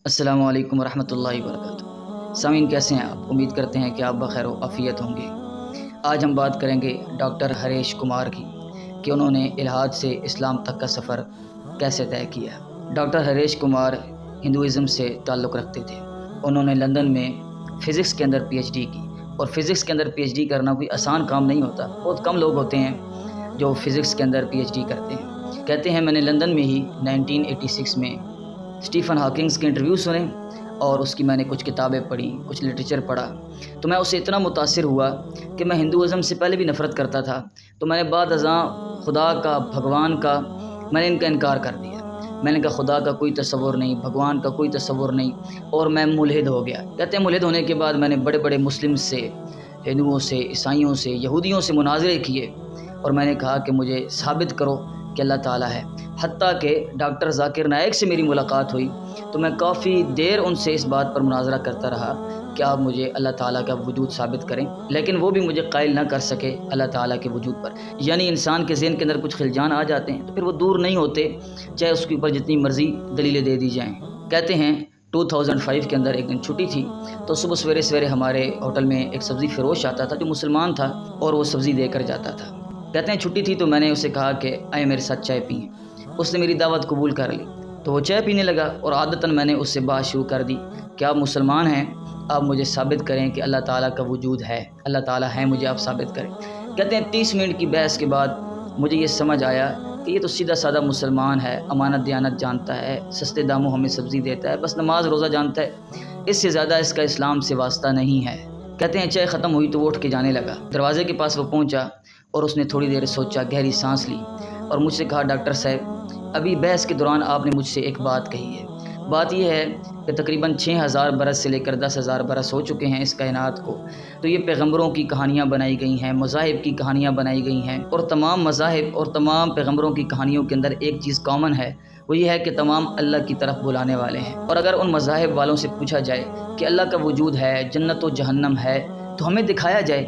السلام علیکم ورحمۃ اللہ وبرکاتہ۔ سامعین کیسے ہیں آپ؟ امید کرتے ہیں کہ آپ بخیر و عافیت ہوں گے۔ آج ہم بات کریں گے ڈاکٹر ہریش کمار کی کہ انہوں نے الحاد سے اسلام تک کا سفر کیسے طے کیا۔ ڈاکٹر ہریش کمار ہندوازم سے تعلق رکھتے تھے۔ انہوں نے لندن میں فزکس کے اندر پی ایچ ڈی کی، اور فزکس کے اندر پی ایچ ڈی کرنا کوئی آسان کام نہیں ہوتا۔ بہت کم لوگ ہوتے ہیں جو فزکس کے اندر پی ایچ ڈی کرتے ہیں۔ کہتے ہیں میں نے لندن میں ہی 1986 میں اسٹیفن ہاکنگز کے انٹرویو سنے، اور اس کی میں نے کچھ کتابیں پڑھی، کچھ لٹریچر پڑھا، تو میں اس سے اتنا متاثر ہوا کہ میں ہندوازم سے پہلے بھی نفرت کرتا تھا، تو میں نے بعد ازاں خدا کا، بھگوان کا، میں نے ان کا انکار کر دیا۔ میں نے کہا خدا کا کوئی تصور نہیں، بھگوان کا کوئی تصور نہیں، اور میں ملحد ہو گیا۔ کہتے ہیں ملحد ہونے کے بعد میں نے بڑے بڑے مسلم سے، ہندوؤں سے، عیسائیوں سے، یہودیوں سے مناظرے کیے، اور میں نے کہا کہ مجھے ثابت کرو کہ اللہ تعالیٰ ہے۔ حتیٰ کہ ڈاکٹر ذاکر نائک سے میری ملاقات ہوئی تو میں کافی دیر ان سے اس بات پر مناظرہ کرتا رہا کہ آپ مجھے اللہ تعالیٰ کا وجود ثابت کریں، لیکن وہ بھی مجھے قائل نہ کر سکے اللہ تعالیٰ کے وجود پر۔ یعنی انسان کے ذہن کے اندر کچھ خلجان آ جاتے ہیں تو پھر وہ دور نہیں ہوتے، چاہے اس کے اوپر جتنی مرضی دلیلیں دے دی جائیں۔ کہتے ہیں 2005 کے اندر ایک دن چھٹی تھی، تو صبح سویرے ہمارے ہوٹل میں ایک سبزی فروش آتا تھا جو مسلمان تھا، اور وہ سبزی دے کر جاتا تھا۔ کہتے ہیں چھٹی تھی تو میں نے اسے کہا کہ آئے میرے ساتھ چائے پئیں۔ اس نے میری دعوت قبول کر لی، تو وہ چائے پینے لگا، اور عادتاً میں نے اس سے بات شروع کر دی کہ آپ مسلمان ہیں، آپ مجھے ثابت کریں کہ اللہ تعالیٰ کا وجود ہے، اللہ تعالیٰ ہے، مجھے آپ ثابت کریں۔ کہتے ہیں 30 منٹ کی بحث کے بعد مجھے یہ سمجھ آیا کہ یہ تو سیدھا سادہ مسلمان ہے، امانت دیانت جانتا ہے، سستے داموں ہمیں سبزی دیتا ہے، بس نماز روزہ جانتا ہے، اس سے زیادہ اس کا اسلام سے واسطہ نہیں ہے۔ کہتے ہیں چائے ختم ہوئی تو وہ اٹھ کے جانے لگا۔ دروازے کے پاس وہ پہنچا اور اس نے تھوڑی دیر سوچا، گہری سانس لی، اور مجھ سے کہا ڈاکٹر صاحب ابھی بحث کے دوران آپ نے مجھ سے ایک بات کہی ہے۔ بات یہ ہے کہ تقریباً 6000 برس سے لے کر 10,000 برس ہو چکے ہیں اس کائنات کو، تو یہ پیغمبروں کی کہانیاں بنائی گئی ہیں، مذاہب کی کہانیاں بنائی گئی ہیں، اور تمام مذاہب اور تمام پیغمبروں کی کہانیوں کے اندر ایک چیز کامن ہے، وہ یہ ہے کہ تمام اللہ کی طرف بلانے والے ہیں۔ اور اگر ان مذاہب والوں سے پوچھا جائے کہ اللہ کا وجود ہے، جنت و جہنم ہے، تو ہمیں دکھایا جائے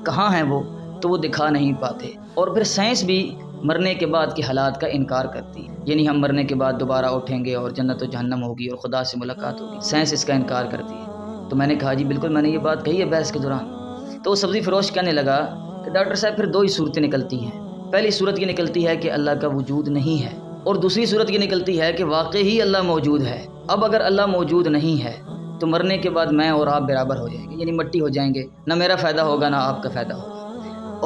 کہاں ہیں وہ، تو وہ دکھا نہیں پاتے۔ اور پھر سائنس بھی مرنے کے بعد کے حالات کا انکار کرتی ہے، یعنی ہم مرنے کے بعد دوبارہ اٹھیں گے اور جنت و جہنم ہوگی اور خدا سے ملاقات ہوگی، سائنس اس کا انکار کرتی ہے۔ تو میں نے کہا جی بالکل میں نے یہ بات کہی ہے بحث کے دوران۔ تو وہ سبزی فروش کہنے لگا کہ ڈاکٹر صاحب پھر 2 ہی صورتیں نکلتی ہیں، پہلی صورت یہ نکلتی ہے کہ اللہ کا وجود نہیں ہے، اور دوسری صورت یہ نکلتی ہے کہ واقعی اللہ موجود ہے۔ اب اگر اللہ موجود نہیں ہے تو مرنے کے بعد میں اور آپ برابر ہو جائیں گے، یعنی مٹی ہو جائیں گے، نہ میرا فائدہ ہوگا نہ آپ کا فائدہ ہوگا۔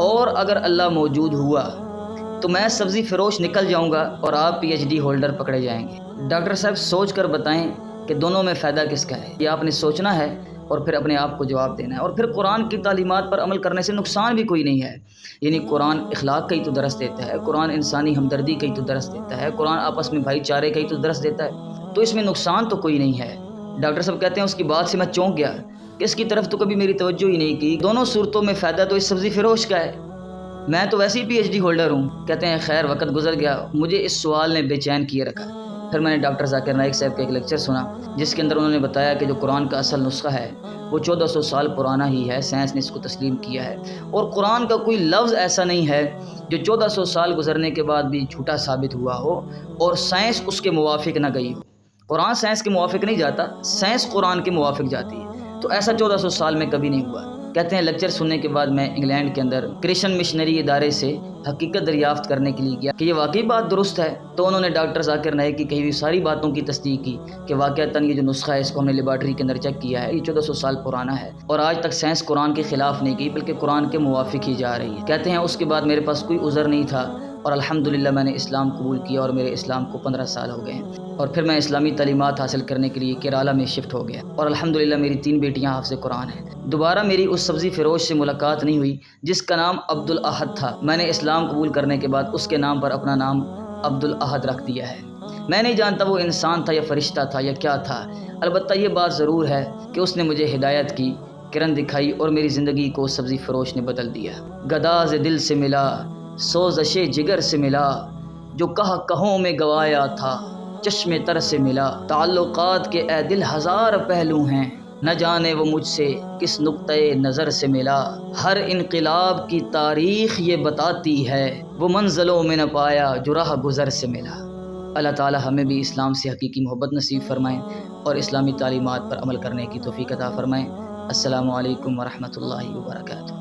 اور اگر اللہ موجود ہوا تو میں سبزی فروش نکل جاؤں گا اور آپ پی ایچ ڈی ہولڈر پکڑے جائیں گے۔ ڈاکٹر صاحب سوچ کر بتائیں کہ دونوں میں فائدہ کس کا ہے؟ یہ آپ نے سوچنا ہے اور پھر اپنے آپ کو جواب دینا ہے۔ اور پھر قرآن کی تعلیمات پر عمل کرنے سے نقصان بھی کوئی نہیں ہے، یعنی قرآن اخلاق کا ہی تو درس دیتا ہے، قرآن انسانی ہمدردی کا ہی تو درس دیتا ہے، قرآن آپس میں بھائی چارے کا ہی تو درس دیتا ہے، تو اس میں نقصان تو کوئی نہیں ہے۔ ڈاکٹر صاحب کہتے ہیں اس کی بات سے میں چونک گیا کہ اس کی طرف تو کبھی میری توجہ ہی نہیں کی، دونوں صورتوں میں فائدہ تو اس سبزی فروش کا ہے، میں تو ویسے ہی پی ایچ ڈی ہولڈر ہوں۔ کہتے ہیں خیر وقت گزر گیا، مجھے اس سوال نے بے چین کیے رکھا۔ پھر میں نے ڈاکٹر ذاکر نائک صاحب کا ایک لیکچر سنا جس کے اندر انہوں نے بتایا کہ جو قرآن کا اصل نسخہ ہے وہ 1400 سال پرانا ہی ہے، سائنس نے اس کو تسلیم کیا ہے، اور قرآن کا کوئی لفظ ایسا نہیں ہے جو 1400 سال گزرنے کے بعد بھی جھوٹا ثابت ہوا ہو اور سائنس اس کے موافق نہ گئی ہو۔ قرآن سائنس کے موافق نہیں جاتا، سائنس قرآن کے موافق جاتی ہے، تو ایسا 1400 سال میں کبھی نہیں ہوا۔ کہتے ہیں لیکچر سننے کے بعد میں انگلینڈ کے اندر کرسچن مشنری ادارے سے حقیقت دریافت کرنے کے لیے گیا کہ یہ واقعی بات درست ہے، تو انہوں نے ڈاکٹر ذاکر نائک کی کہی ہوئی ساری باتوں کی تصدیق کی کہ واقعتاً یہ جو نسخہ ہے اس کو ہم نے لیبارٹری کے اندر چیک کیا ہے، یہ 1400 سال پرانا ہے، اور آج تک سائنس قرآن کے خلاف نہیں گئی بلکہ قرآن کے موافق ہی جا رہی ہے۔ کہتے ہیں اس کے بعد میرے پاس کوئی عذر نہیں تھا، اور الحمدللہ میں نے اسلام قبول کیا اور میرے اسلام کو 15 سال ہو گئے ہیں، اور پھر میں اسلامی تعلیمات حاصل کرنے کے لیے کیرالہ میں شفٹ ہو گیا، اور الحمدللہ میری 3 بیٹیاں حافظ قرآن ہیں۔ دوبارہ میری اس سبزی فروش سے ملاقات نہیں ہوئی جس کا نام عبد الاحد تھا۔ میں نے اسلام قبول کرنے کے بعد اس کے نام پر اپنا نام عبد الاحد رکھ دیا ہے۔ میں نہیں جانتا وہ انسان تھا یا فرشتہ تھا یا کیا تھا، البتہ یہ بات ضرور ہے کہ اس نے مجھے ہدایت کی کرن دکھائی، اور میری زندگی کو سبزی فروش نے بدل دیا۔ گداز دل سے ملا، سوزش جگر سے ملا، جو کہوں میں گوایا تھا، چشم تر سے ملا۔ تعلقات کے اے دل 1000 پہلو ہیں، نہ جانے وہ مجھ سے کس نقطۂ نظر سے ملا۔ ہر انقلاب کی تاریخ یہ بتاتی ہے، وہ منزلوں میں نہ پایا جو راہ گزر سے ملا۔ اللہ تعالی ہمیں بھی اسلام سے حقیقی محبت نصیب فرمائیں اور اسلامی تعلیمات پر عمل کرنے کی توفیق عطا فرمائیں۔ السلام علیکم ورحمۃ اللہ وبرکاتہ۔